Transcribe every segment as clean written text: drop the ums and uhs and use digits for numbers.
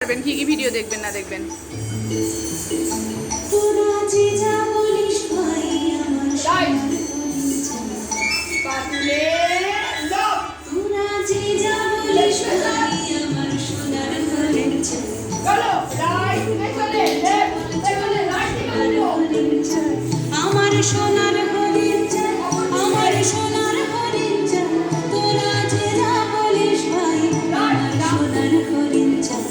কি কি ভিডিও দেখবেন না দেখবেন। আমার সোনার হরিণ চাই, আমার সোনার হরিণ চাই, তোরা যে যা বলিস ভাই আমার সোনার হরিণ চাই।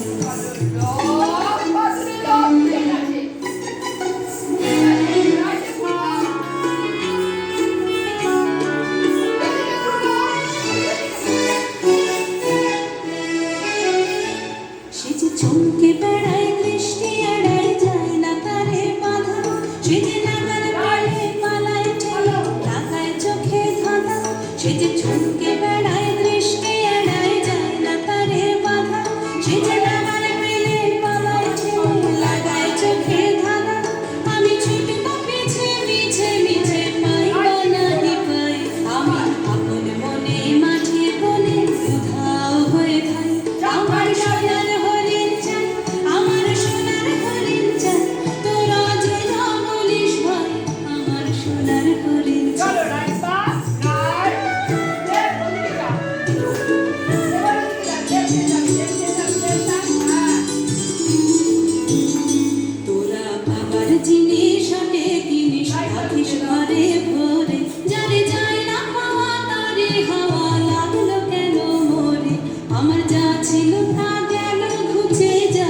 সে যে চমকে বেড়ায় বৃষ্টি এড়ায় যায় না তারে বাধা, সে যে নাগাল পালে পালায় ঠেলে তাকায় চোখে ধাঁধা, সে যে চমকে বেড়ায় বৃষ্টি এড়ায় যায় না তারে বাধা, সে যে নাগাল পেলে পালায় ঠেলে লাগায় চোখে ধাঁধা। আমি ছুটব পিছে পিছে পিছে পাই বা নাহি পাই, আমি আপন মনে মাঠে বনে উধাও হয়ে থাই। আমার সোনার হরিণ চাই, আমার সোনার হরিণ চাই, তোরা যে যা বলিস ভাই আমার সোনার হরিণ চাই। তোরা বাবার জিনিস হাটে কিনিস রাখিস ঘরে ভরে, যারে যায় না পাওয়া তারে হাওয়া লাগলো কেন মরে, আমার যা ছিল তা গেল ঘুচে যা